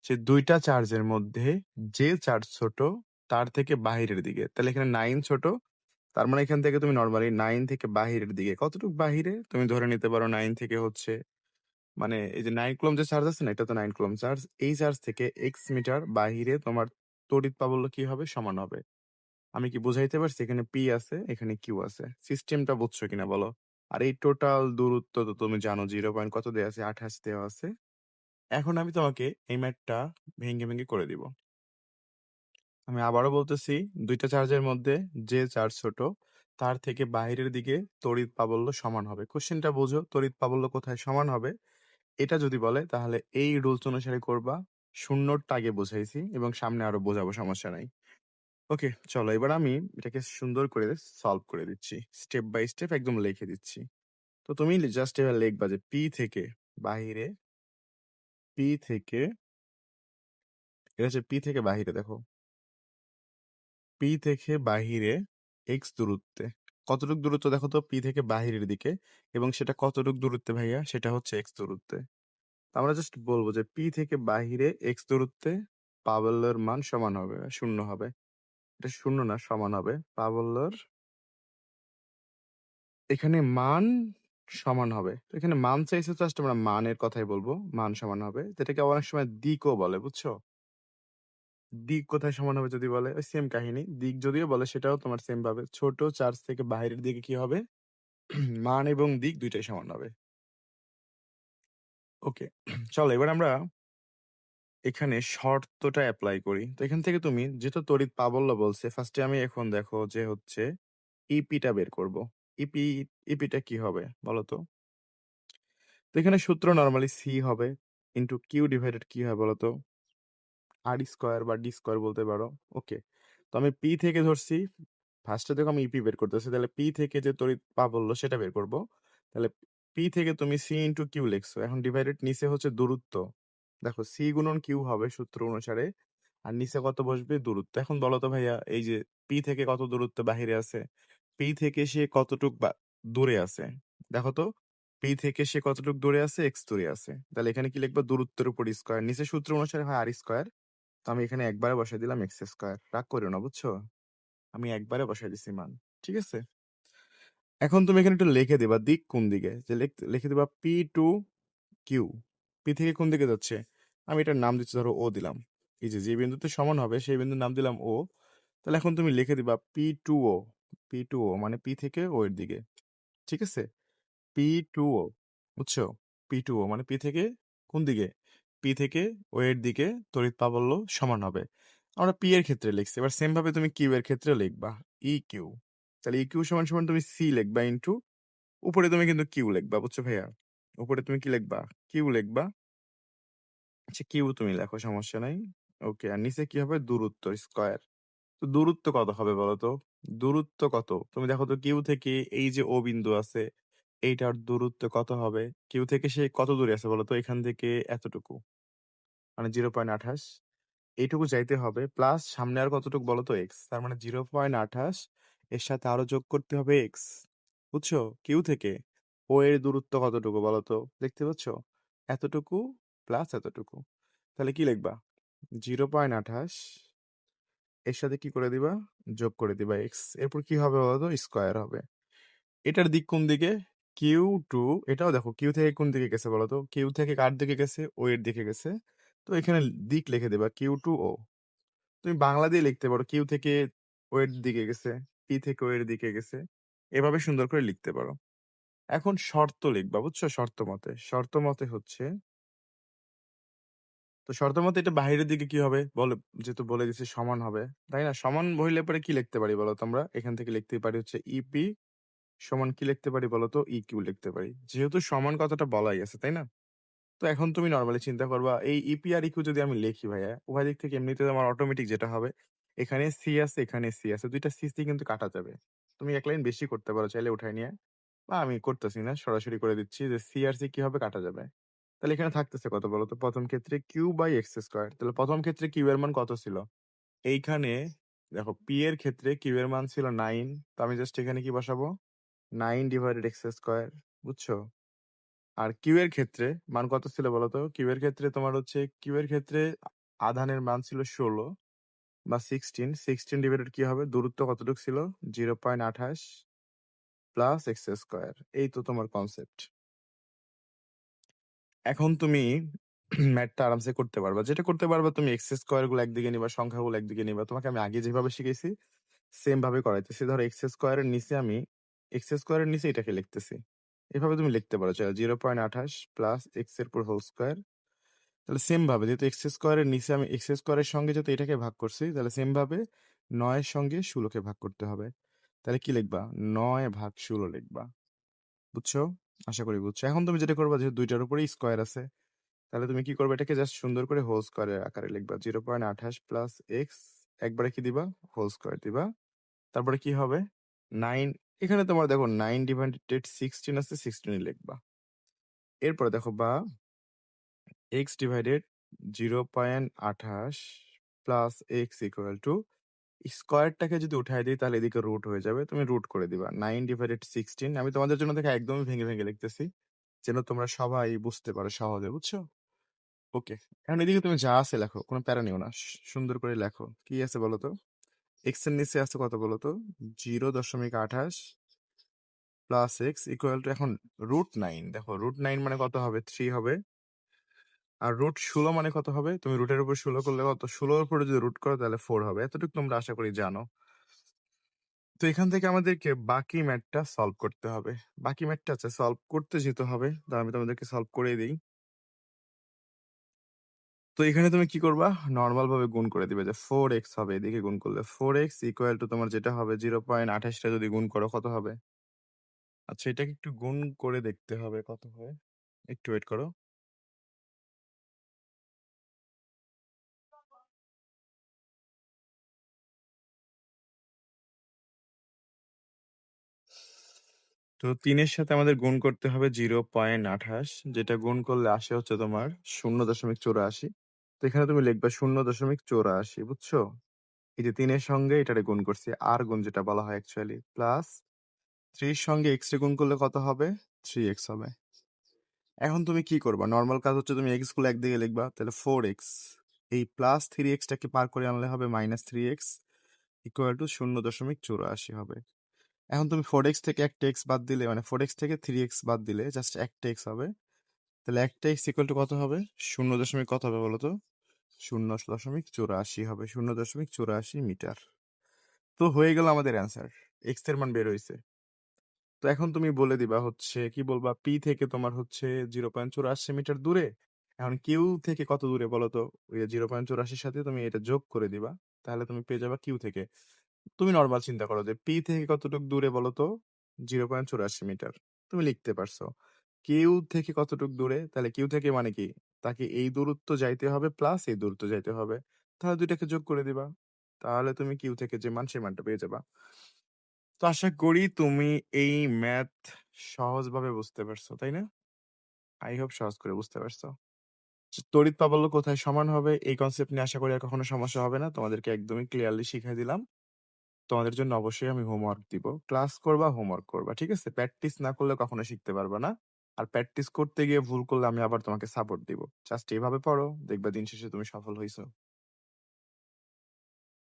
সে ২ টা চার্জের মধ্যে যে চার্জ ছোট তার থেকে বাহিরের দিকে। তাহলে এখানে 9 ছোট। তার মানে এখান থেকে তুমি নরমালি 9 থেকে বাহিরের দিকে কতটুক বাহিরে? তুমি ধরে নিতে পারো 9 থেকে হচ্ছে মানে এই যে 9 কুলম্ব যে চার্জ আছে না? এটা তো 9 কুলম্ব চার্জ। এই চার্জ থেকে x মিটার বাহিরে তোমার তড়িৎ প্রাবল্য কি হবে? সমান হবে। আমি কি বুঝাইতে পারছি? এখানে P আছে, এখানে Q আছে। সিস্টেমটা বুঝছো কিনা বলো? আর এই টোটাল দূরত্ব তো তুমি জানো 0 পয়েন্ট কত দেয়া আছে? 28 দেওয়া আছে। এখন আমি তোমাকে এই ম্যাথটা ভেঙে করে দিব। আমি আবারও বলতেছি ২ টা চার্জের মধ্যে যে চার্জ ছোট তার থেকে বাহিরের দিকে তড়িৎ প্রাবল্য সমান হবে। কোশ্চেনটা বোঝো, তড়িৎ প্রাবল্য কোথায় সমান হবে? এটা যদি বলে তাহলে এই রুলস অনুসারে করবা। শূন্যটা আগে বুঝাইছি এবং সামনে আরো বোঝাবো, সমস্যা নাই। ওকে, চলো এবার আমি এটাকে সুন্দর করে সলভ করে দিচ্ছি। স্টেপ বাই স্টেপ একদম লিখে দিচ্ছি। তো তুমি জাস্ট এবার লিখবা যে পি থেকে বাহিরে, পি থেকে, এটা হচ্ছে পি থেকে বাহিরে, দেখো পি থেকে বাহিরে এক্স দূরত্বে কতটুক দূরত্ব দেখো তো পি থেকে বাহিরের দিকে, এবং সেটা কতটুক দূরত্বে ভাইয়া? সেটা হচ্ছে এক্স দূরত্বে। তো আমরা জাস্ট বলবো যে পি থেকে বাহিরে এক্স দূরত্বে প্রাবল্যের মান সমান হবে, শূন্য হবে। এটা শূন্য না, সমান হবে প্রাবল্যের এখানে মান সমান হবে। তো এখানে মান চাইছে, জাস্ট আমরা মানের কথাই বলবো, মান সমান হবে, যেটাকে অনেক সময় দিকও বলে, বুঝছো? দিক কোথায় সমান হবে যদি বলে, ওই সেম কাহিনী। দিক যদিও বলে সেটাও তোমার সেম ভাবে, ছোট চার্জ থেকে বাইরের দিকে কি হবে? মান এবং দিক দুইটাই সমান হবে। ওকে, চলো এবার আমরা এখানে শর্তটা অ্যাপ্লাই করি। তো এখান থেকে তুমি যেহেতু তড়িৎ প্রাবল্য বলছে, ফার্স্টে আমি এখন দেখো যে হচ্ছে ইপিটা বের করব। ইপি, ইপিটা কি হবে বলো তো? তো এখানে সূত্র নরমালি সি হবে ইন্টু কিউ ডিভাইডেড কি হয় বলতো? আর স্কোয়ার বা ডি স্কোয়ার বলতে পারো। ওকে, তো আমি পি থেকে ধরছি, ফার্স্টে দেখো আমি ইপি বের করতেছি, তাহলে পি থেকে যে তড়িৎ প্রাবল্য সেটা বের করব। তাহলে পি থেকে তুমি সি ইন্টু কিউ লিখছো, এখন ডিভাইডেড নিচে হচ্ছে দূরত্ব। দেখো সি গুণন কিউ হবে সূত্র অনুসারে, আর নিচে কত বসবে? দূরত্ব। এখন বলো তো ভাইয়া, এই যে পি থেকে কত দূরত্ব বাহিরে আছে? পি থেকে সে কতটুক দূরে আছে? দেখো তো, পি থেকে সে কতটুক দূরে আছে? এক্স দূরে আছে। তাহলে এখানে কি লিখবো? দূরত্বের উপর স্কোয়ার, নিচে সূত্র অনুসারে হয় আর স্কোয়ার। তো আমি এখানে একবারে বসাই দিলাম এক্স স্কোয়ার। রাগ করিও না, বুঝছো? আমি একবারে বসাই দিছি মান। ঠিক আছে, এখন তুমি এখানে একটু লিখে দিবা দিক কোন দিকে, যে লিখে দিবা পি টু কিউ। পি থেকে কোন দিকে যাচ্ছে? আমি এটার নাম দিচ্ছি, ধরো ও দিলাম। এই যে যে বিন্দুতে সমান হবে সেই বিন্দুর নাম দিলাম ও। তাহলে এখন তুমি লিখে দিবা পি টু ও। পি টু ও মানে পি থেকে ও এর দিকে। ঠিক আছে, পি টু ও, বুঝছো? পি টু ও মানে পি থেকে কোন দিকে? পি থেকে ও এর দিকে তড়িৎ প্রাবল্য সমান হবে। আমরা পি এর ক্ষেত্রে লিখছি, এবার সেম ভাবে তুমি কিউ এর ক্ষেত্রে লিখবা ই কিউ। তাহলে ই কিউ সমান সমান তুমি সি লিখবা ইন্টু উপরে তুমি কিন্তু কিউ লিখবা, বুঝছো ভাইয়া? উপরে তুমি কি লিখবা? কিউ লিখবা। আচ্ছা কিউ তুমি লেখো, সমস্যা নাই। ওকে, আর নিচে কি হবে? দূরত্ব স্কয়ার। তো দূরত্ব কত হবে বলো তো? দূরত্ব কত? তুমি দেখো তো, কিউ থেকে এই যে ও বিন্দু আছে এইটার দূরত্ব কত হবে? কিউ থেকে সে কত দূরে আছে বলো তো? এখান থেকে এতটুকু, মানে 0.28। এইটুকু যাইতে হবে, প্লাস সামনে আর কতটুকু বলো তো? এক্স। তার মানে 0.28 এর সাথে আরো যোগ করতে হবে এক্স, বুঝছো? কিউ থেকে ও এর দূরত্ব কতটুকু বলো তো? দেখতে পাচ্ছ? এতটুকু প্লাস এতটুকু। তাহলে কি লিখবা? 0.28 এর সাথে কি করে দিবা? যোগ করে দিবা এক্স। এরপর কি হবে বলতো? স্কোয়ার হবে। এটার দিক কোন দিকে? Q two. এটাও দেখো কিউ থেকে কোন দিকে গেছে বলতো? কিউ থেকে কার দিকে গেছে? ও এর দিকে গেছে। তো এখানে দিক লিখে দেবা কিউ টু ও। তুমি বাংলা দিয়ে লিখতে পারো কিউ থেকে ও এর দিকে গেছে, পি থেকে ও এর দিকে গেছে, এভাবে সুন্দর করে লিখতে পারো। এখন শর্ত লিখবা, বুঝছো? শর্ত মতে হচ্ছে, তো শর্ত মতে এটা বাইরের দিকে কি হবে বলে, যেহেতু বলে দিচ্ছে সমান হবে, তাই না? সমান হইলে পরে কি লিখতে পারি বলো তোমরা? এখান থেকে লিখতে পারি হচ্ছে ইপি সমান কি লিখতে পারি বলো তো? ই কিউ লিখতে পারি, যেহেতু সমান কথাটা বলাই আছে, তাই না? তো এখন তুমি নর্মালি চিন্তা করবা, এই ইপি আর ইকিউ যদি আমি লিখি ভাইয়া, উভয় দিক থেকে এমনিতে আমার অটোমেটিক যেটা হবে, এখানে সি আছে এখানে সি আছে, দুইটা সি সি কিন্তু কাটা যাবে। তুমি এক লাইন বেশি করতে পারো চাইলে, উঠাই নিয়ে, বা আমি করতেছি না, সরাসরি করে দিচ্ছি যে সি আর সি কি হবে? কাটা যাবে। তাহলে এখানে থাকতেছে কত বলো তো? প্রথম ক্ষেত্রে কিউ বাই এক্স স্কোয়ার। তাহলে প্রথম ক্ষেত্রে কিউ এর মান কত ছিল? এইখানে দেখো পি এর ক্ষেত্রে কিউ এর মান ছিল 9। তো আমি জাস্ট এখানে কি বসাবো? 9 ডিভাইডেড এক্স স্কোয়ার, বুঝছো? আর কিউ এর ক্ষেত্রে মান কত ছিল বলো তো? কিউ এর ক্ষেত্রে তোমার হচ্ছে, কিউ এর ক্ষেত্রে আধানের মান ছিল ১৬ বা 16, 16 ডিভাইডেড কি হবে? দূরত্ব কতটুক ছিল? 0.28 প্লাস এক্স স্কয়ার। এই তো তোমার কনসেপ্ট। এখন তুমি ম্যাথটা আরামসে করতে পারবা। যেটা করতে পারবা তুমি এক্স স্কয়ার গুলো একদিকে নিবা, সংখ্যাগুলো একদিকে নিবা। তোমাকে আমি আগে যেভাবে শিখাইছি সেম ভাবে করাইতেছি। ধরো এক্স স্কয়ারের নিচে আমি এক্স স্কয়ারের নিচে এটাকে লিখতেছি। এভাবে তুমি লিখতে পারো। 0.28 প্লাস এক্স এর পুরো হোল স্কয়ার। তাহলে সেম ভাবে যেহেতু এক্স স্কয়ারের নিচে আমি এক্স স্কয়ারের সঙ্গে যেহেতু এটাকে ভাগ করছি, তাহলে সেম ভাবে ৯ এর সঙ্গে ১৬ কে ভাগ করতে হবে। তাহলে কি লিখবা? ৯ ভাগ ১৬ লিখবা। বুঝছো? আশা করি বুঝছো। এখন তুমি যেটা করবা, যেহেতু ২ টার উপরেই স্কয়ার আছে, তাহলে তুমি কি করবে? এটাকে জাস্ট সুন্দর করে হোল স্কয়ারের আকারে লিখবা। 0.28 প্লাস এক্স একবারে কি দিবা? হোল স্কয়ার দিবা। তারপরে কি হবে? 9 এখানে তোমার দেখো 9 ডিভাইডেড 16 আছে, 16 ই লিখবা। এরপরে দেখো বা x divided 0.28 plus x equal to স্কয়ারটাকে যদি উঠায় দিই তাহলে এদিকে রুট হয়ে যাবে। তুমি রুট করে দিবা। 9 ডিভাইডেড 16 আমি তোমাদের জন্য দেখো একদমই ভেঙে, ভেঙে লিখতেছি। যেন তোমরা সবাই বুঝতে পারো সহজে, বুঝছো? ওকে। এখন এদিকে তুমি যা আছে লেখো। কোনো প্যারা নিও না। সুন্দর করে লেখো। কি আছে বলো তো? x এর নিচে আছে কত বলো তো? 0.28 প্লাস এক্স ইকুয়াল টু এখন √9 দেখো √9 মানে কত হবে? 3 হবে। আর √16 মানে কত হবে? তুমি রুটের উপর 16 করলে কত? 16 এর উপরে যদি রুট করো তাহলে 4 হবে। এতটুকু তোমরা আশা করি জানো। তো এখান থেকে আমাদেরকে বাকি ম্যাথটা সলভ করতে হবে। বাকি ম্যাথটা আছে সলভ করতে যেতে হবে। তো আমি তোমাদেরকে সলভ করে দিই। তো এখানে তুমি কি করবা? নরমাল ভাবে গুণ করে দিবে যে 4x হবে। এদিকে গুণ করলে 4x ইকুয়াল টু তোমার যেটা হবে 0.28 টা যদি গুণ করো কত হবে? আচ্ছা এটাকে একটু গুণ করে দেখতে হবে কত হয়। একটু ওয়েট করো। তো ৩ এর সাথে আমাদের গুণ করতে হবে 0.28 যেটা গুণ করলে আসে হচ্ছে তোমার 0.84। তো এখানে তুমি লিখবা 0.84 বুঝছো? এই যে ৩ এর সঙ্গে এটারে গুণ করছি। আর গুণ যেটা বলা হয় অ্যাকচুয়ালি প্লাস 3 এর সঙ্গে x রে গুণ করলে কত হবে? 3x হবে। এখন তুমি কি করবা? নরমাল কাজ হচ্ছে তুমি x গুলো একদিকে লিখবা। তাহলে 4x এই প্লাস 3x টাকে পার করে আনলে হবে -3x ইকুয়াল টু 0.84 হবে। এখন তুমি 4x থেকে একটা x বাদ দিলে মানে 4x থেকে 3x বাদ দিলে জাস্ট একটা x হবে। তাহলে একটা x ইকুয়াল টু কত হবে? 0 দশমিক কত হবে বলো তো? 0.84 হবে। 0.84 মিটার। তো হয়ে গেল আমাদের অ্যান্সার। x এর মান বের হইছে। তো এখন তুমি বলে দিবা হচ্ছে কি বলবা? p থেকে তোমার হচ্ছে 0.84 মিটার দূরে। এখন q থেকে কত দূরে বলো তো? ওই 0.84 সাথে তুমি এটা যোগ করে দিবা। তাহলে তুমি পেয়ে যাবা q থেকে। তুমি নরমাল চিন্তা করো যে পি থেকে কতটুকু দূরে বলো তো? 0.84 মিটার। তুমি লিখতে পারছো। কিউ থেকে কতটুকু দূরে? তাহলে কিউ থেকে মানে কি? তাকে এই দূরত্ব যাইতে হবে প্লাস এই দূরত্ব যাইতে হবে। তাহলে দুইটাকে যোগ করে দিবা। তাহলে তুমি কিউ থেকে যে মান সেই মানটা পেয়ে যাবা। তো আশা করি তুমি এই ম্যাথ সহজভাবে বুঝতে পারছো, তাই না? আই হোপ সহজ করে বুঝতে পারছো। তড়িৎ প্রাবল্য কোথায় সমান হবে এই কনসেপ্ট নিয়ে আশা করি আর কখনো সমস্যা হবে না। তোমাদেরকে একদমই ক্লিয়ারলি শিখাই দিলাম। তোমাদের জন্য অবশ্যই আমি হোমওয়ার্ক দিব। ক্লাস করবা, হোমওয়ার্ক করবা। ঠিক আছে? প্র্যাকটিস না করলে কখনো শিখতে পারবা না। আর প্র্যাকটিস করতে গিয়ে ভুল করলে আমি আবার তোমাকে সাপোর্ট দিব। জাস্ট এভাবে পড়ো, দেখবা দিন শেষে তুমি সফল হইছো।